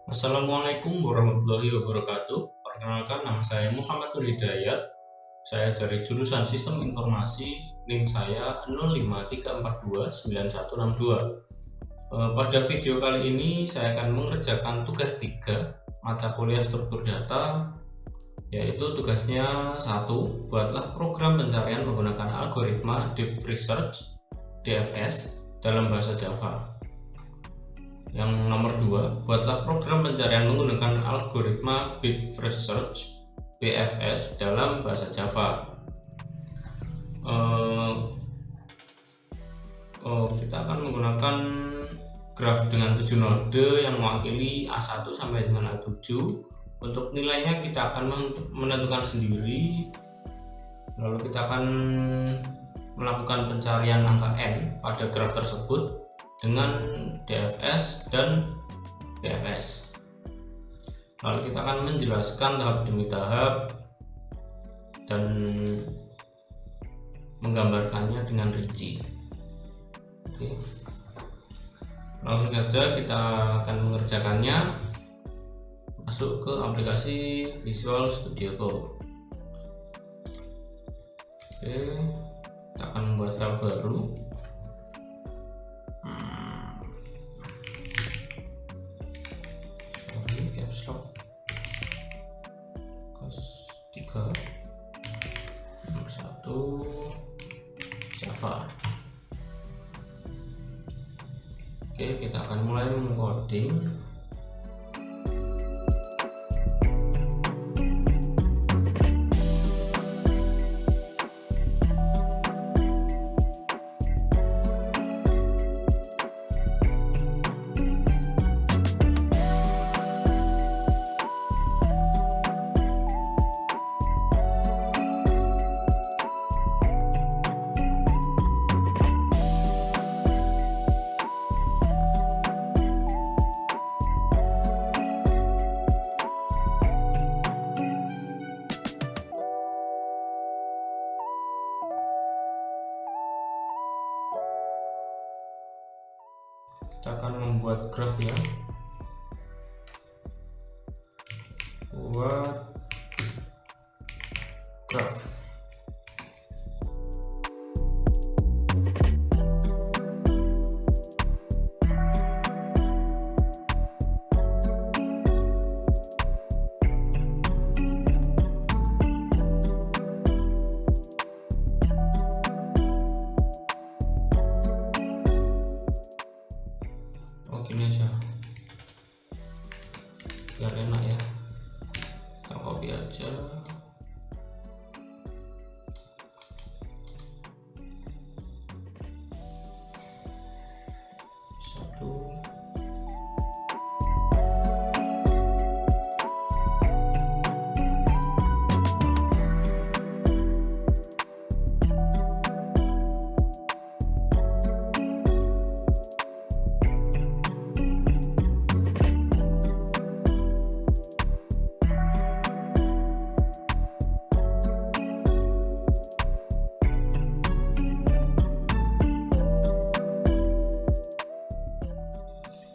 Assalamualaikum warahmatullahi wabarakatuh. Perkenalkan, nama saya Muhammad Nur Hidayat. Saya dari jurusan Sistem Informasi, NIM saya 053429162. Pada video kali ini saya akan mengerjakan tugas 3 mata kuliah struktur data, yaitu tugasnya 1. Buatlah program pencarian menggunakan algoritma Deep Research DFS dalam bahasa Java. Yang nomor 2, buatlah program pencarian menggunakan algoritma Big Research BFS dalam bahasa Java. Kita akan menggunakan graf dengan 7 node yang mewakili A1 sampai dengan A7. Untuk nilainya kita akan menentukan sendiri. Lalu kita akan melakukan pencarian angka n pada graf tersebut dengan DFS dan BFS. Lalu kita akan menjelaskan tahap demi tahap dan menggambarkannya dengan rinci. Oke. Langsung saja kita akan mengerjakannya. Masuk ke aplikasi Visual Studio Code. Oke, kita akan membuat file baru. Capslock kelas 3 nomor 1 Java. Oke, kita akan mulai mengcoding. Kita akan membuat graf ya. Buat graf. Gini aja biar enak ya, kita copy aja. Satu.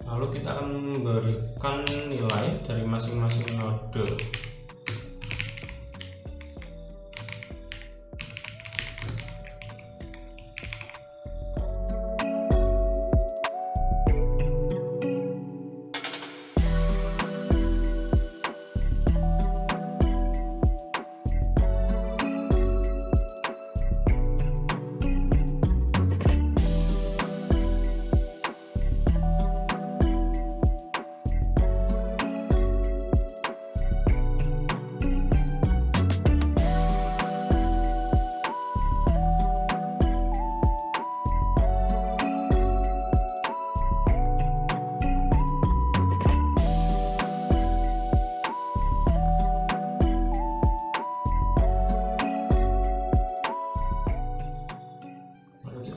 Lalu kita akan memberikan nilai dari masing-masing node.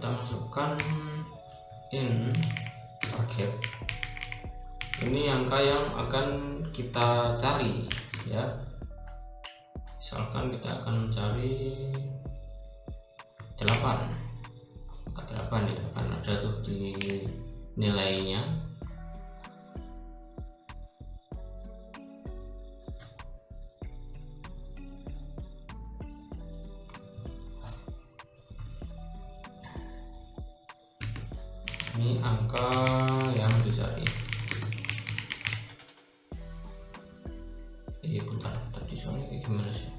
Masukkan in target. Ini angka yang akan kita cari ya. Misalkan kita akan mencari 8, angka 8 ya, kan ada tuh di nilainya. Ini angka yang dicari. Bentar, tadi soalnya kayak gimana sih?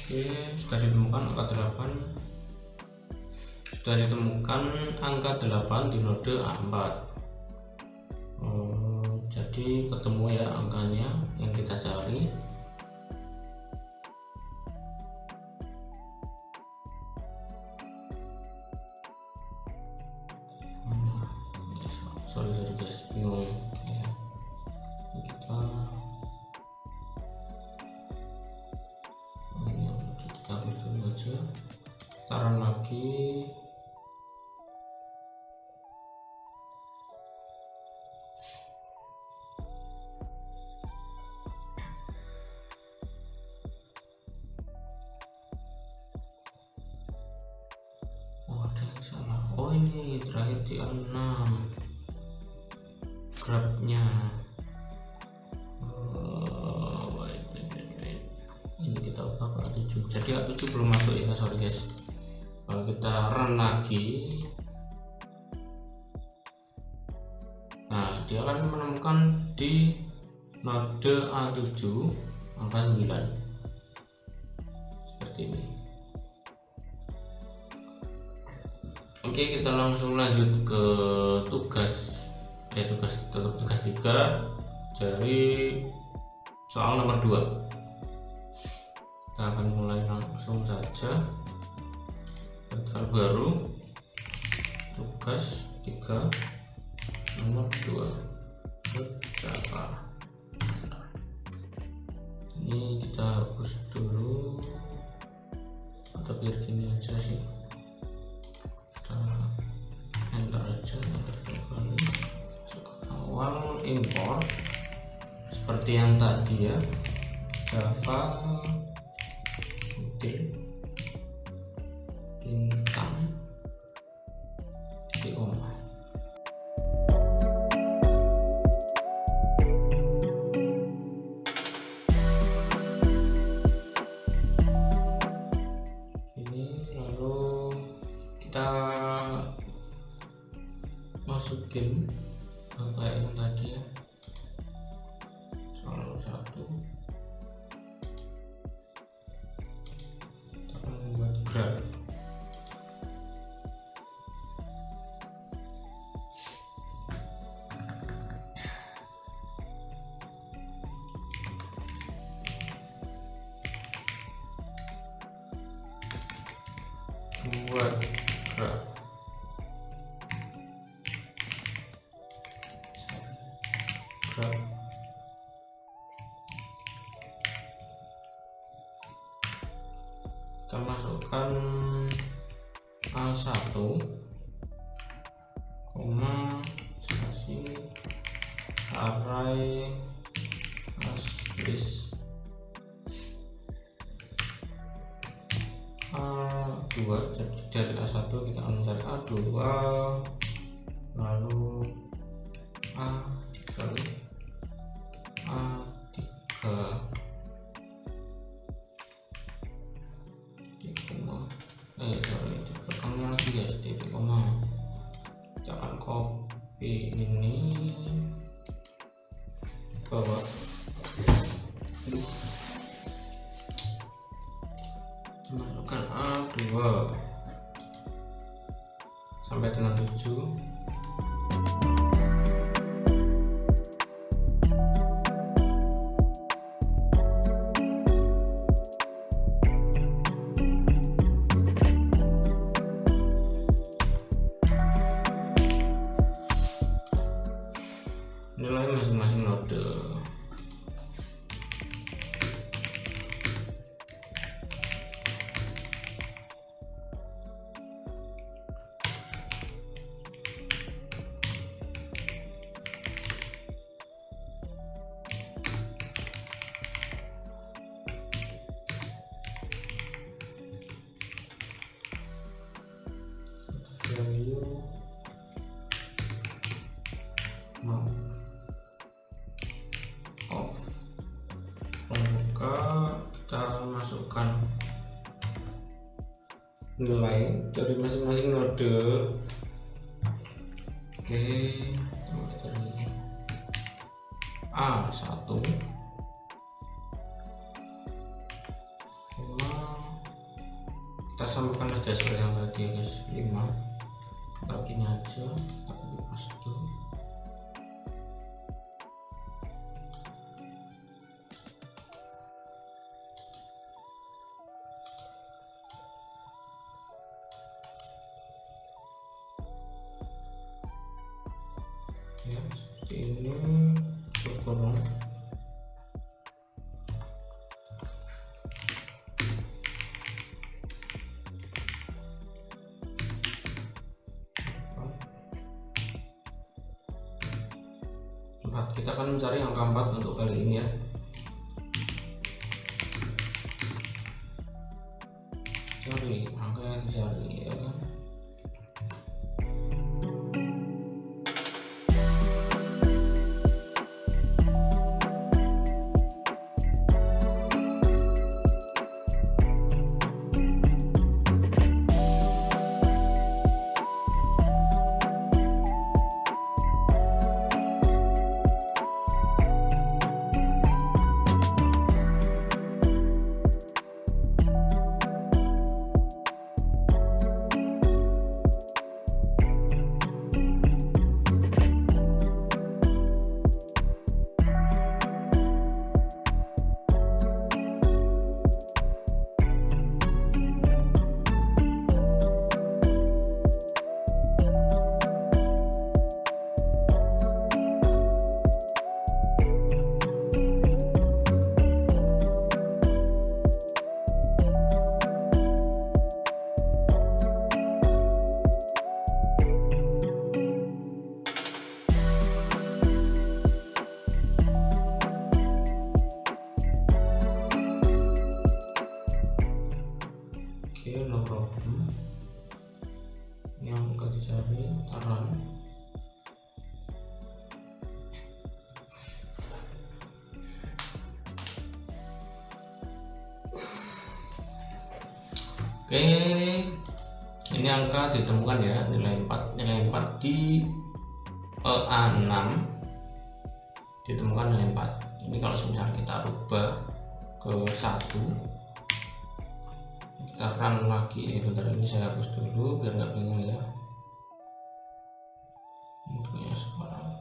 Oke, sudah ditemukan angka 8 di node A4. Jadi ketemu ya angkanya yang kita cari. Sorry guys, bingung ya. Kita hapus dulu aja, taruh lagi. Oh, ada yang salah. Oh, ini terakhir di 6 grabnya. Ini kita ubah ke A7. Jadi A7 belum masuk ya, sorry guys. Kalau kita run lagi, nah dia akan menemukan di node A7 angka 9 seperti ini. Oke, kita langsung lanjut ke tugas 3 dari soal nomor 2. kita akan mulai langsung saja. File baru, tugas 3 nomor 2 Java. Ini kita hapus dulu atau biar gini aja sih, kita enter aja, enter kembali, masuk ke awal, import seperti yang tadi ya, Java util bintang di koma. Kita masukin kayak yang tadi ya, salah satu kita akan membuat graph. Buat graph kita masukkan A1 koma spasi array list A2. Jadi dari A1 kita akan mencari A2, lalu A3 di koma, di belakangnya lagi guys, di koma. Kita akan copy ini bawah, masukkan A2 sampai dengan 7. Nilai masing-masing node. Value mount off, pembuka, kita masukkan nilai dari masing-masing node. Oke, dari A1 kita samakan aja seperti yang tadi ya guys, 5. Kita gini aja, kita copy paste. Ya, seperti ini berkurang. Kita akan mencari angka 4 untuk kali ini ya. Cari angka yang dicari ya kan. no problem. Yang akan dicari run. Oke, ini angka ditemukan ya, nilai 4 di A6 ditemukan nilai 4. Ini kalau misalnya kita rubah ke 1, kita run lagi. Bentar, ini saya hapus dulu biar nggak bingung ya. Ini sekarang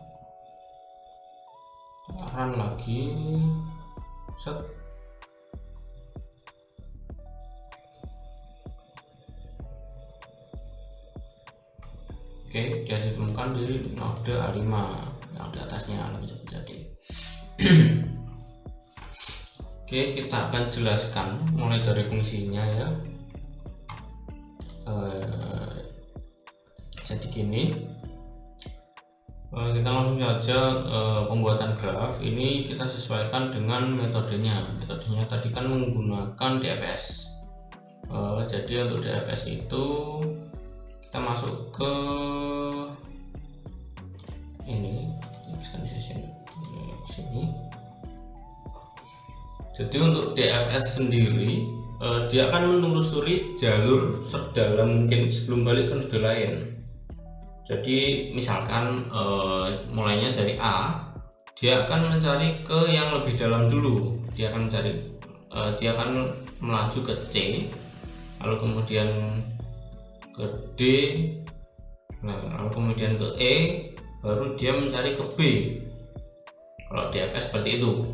kita run lagi, set. Oke, dia ditemukan di node A5 yang di atasnya lebih cepat jadi. Oke, kita akan jelaskan mulai dari fungsinya ya. Jadi gini, kita langsung saja pembuatan graf ini kita sesuaikan dengan metodenya. Metodenya tadi kan menggunakan DFS. Jadi untuk DFS itu kita masuk ke ini sini. Jadi untuk DFS sendiri dia akan menelusuri jalur sedalam mungkin sebelum balik ke node lain. Jadi misalkan mulainya dari A, dia akan mencari ke yang lebih dalam dulu. Dia akan melaju ke C, lalu kemudian ke D, lalu kemudian ke E, baru dia mencari ke B. Kalau DFS seperti itu.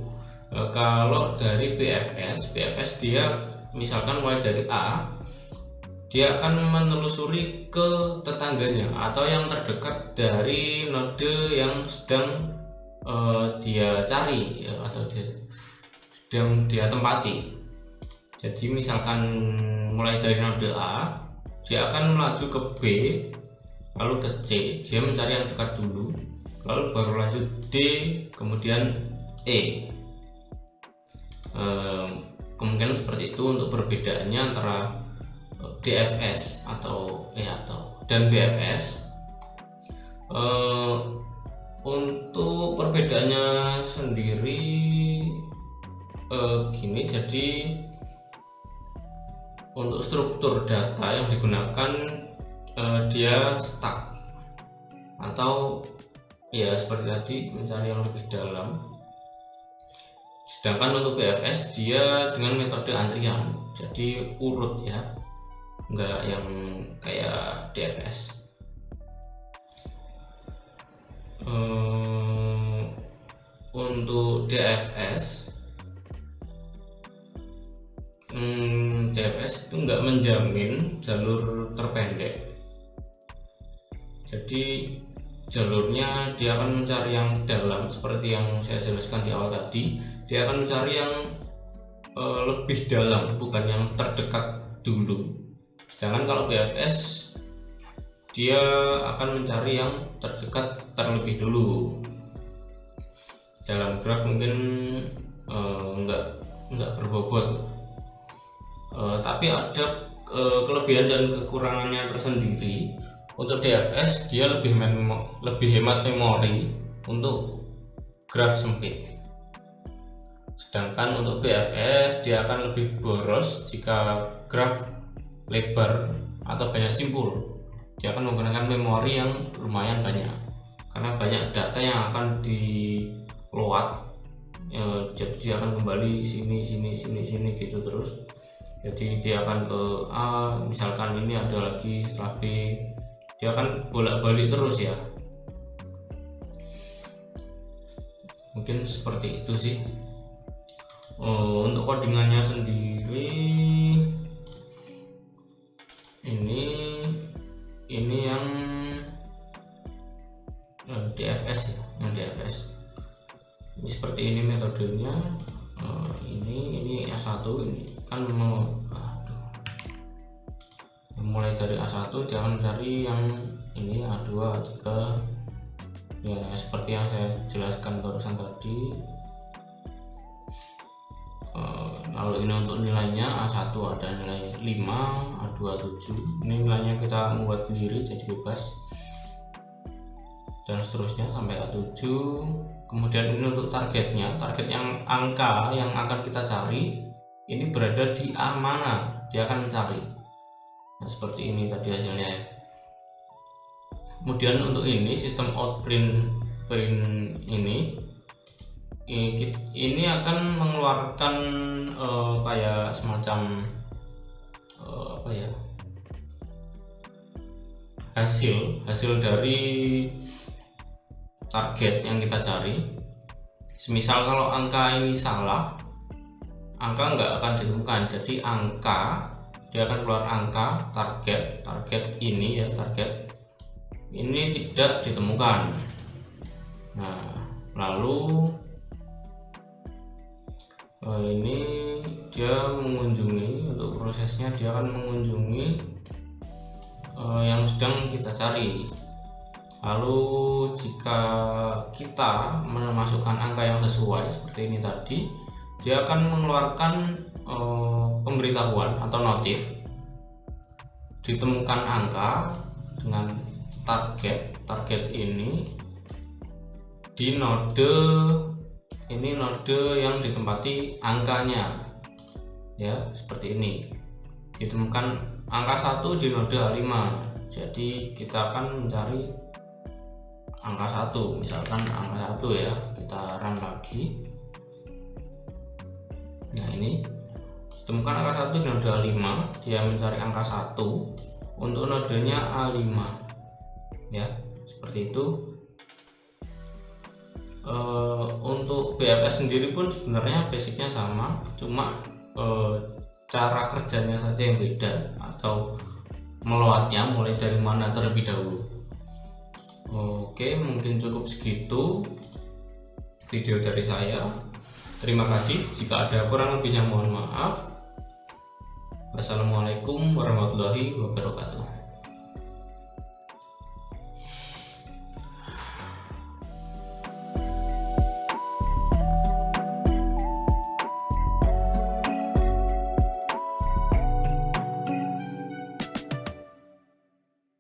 Kalau dari BFS dia misalkan mulai dari A, dia akan menelusuri ke tetangganya atau yang terdekat dari node yang sedang dia cari ya, atau dia sedang dia tempati. Jadi misalkan mulai dari node A, dia akan melaju ke B, lalu ke C, dia mencari yang dekat dulu, lalu baru lanjut D, kemudian E. Kemungkinan seperti itu untuk perbedaannya antara DFS dan BFS. Untuk perbedaannya sendiri gini, jadi untuk struktur data yang digunakan dia stuck atau ya seperti tadi mencari yang lebih dalam. Sedangkan untuk BFS dia dengan metode antrian, jadi urut ya, enggak yang kayak DFS. Untuk DFS itu nggak menjamin jalur terpendek. Jadi jalurnya dia akan mencari yang dalam seperti yang saya jelaskan di awal tadi. Dia akan mencari yang lebih dalam, bukan yang terdekat dulu. Sedangkan kalau BFS dia akan mencari yang terdekat terlebih dulu. Dalam graf mungkin nggak berbobot. Tapi ada kelebihan dan kekurangannya tersendiri. Untuk DFS dia lebih hemat memori untuk graf sempit. Sedangkan untuk BFS dia akan lebih boros jika graf lebar atau banyak simpul. Dia akan menggunakan memori yang lumayan banyak karena banyak data yang akan diload. Jadi dia akan kembali sini gitu terus. Jadi dia akan ke A, misalkan ini ada lagi setelah B, dia akan bolak-balik terus ya. Mungkin seperti itu sih. Untuk codingannya sendiri ini yang DFS ya, yang DFS. Ini seperti ini metodenya. Ini A1 ini kan mulai dari A1 dia akan mencari yang ini A2, A3 ya seperti yang saya jelaskan barusan tadi. Lalu ini untuk nilainya A1 ada nilai 5, 0,27. Ini nilainya kita membuat sendiri, jadi bebas, dan seterusnya sampai A7. Kemudian ini untuk targetnya, target yang angka yang akan kita cari ini berada di A mana, dia akan mencari. Nah, seperti ini tadi hasilnya ya. Kemudian untuk ini sistem outprint ini akan mengeluarkan kayak semacam hasil dari target yang kita cari. Semisal kalau angka ini salah, angka nggak akan ditemukan. Jadi angka, dia akan keluar angka target ini ya, target ini tidak ditemukan. Nah, lalu ini dia mengunjungi, untuk prosesnya dia akan mengunjungi yang sedang kita cari. Lalu jika kita memasukkan angka yang sesuai seperti ini tadi, dia akan mengeluarkan pemberitahuan atau notif ditemukan angka dengan target ini di node yang ditempati angkanya ya, seperti ini. Ditemukan angka 1 di node A5, jadi kita akan mencari angka 1, misalkan angka 1 ya, kita run lagi. Nah, ini ditemukan angka 1 di node A5, dia mencari angka 1 untuk nodenya A5 ya, seperti itu. Untuk BFS sendiri pun sebenarnya basicnya sama, cuma cara kerjanya saja yang beda, atau meloadnya mulai dari mana terlebih dahulu. Oke, mungkin cukup segitu video dari saya. Terima kasih. Jika ada kurang lebihnya mohon maaf. Wassalamualaikum warahmatullahi wabarakatuh.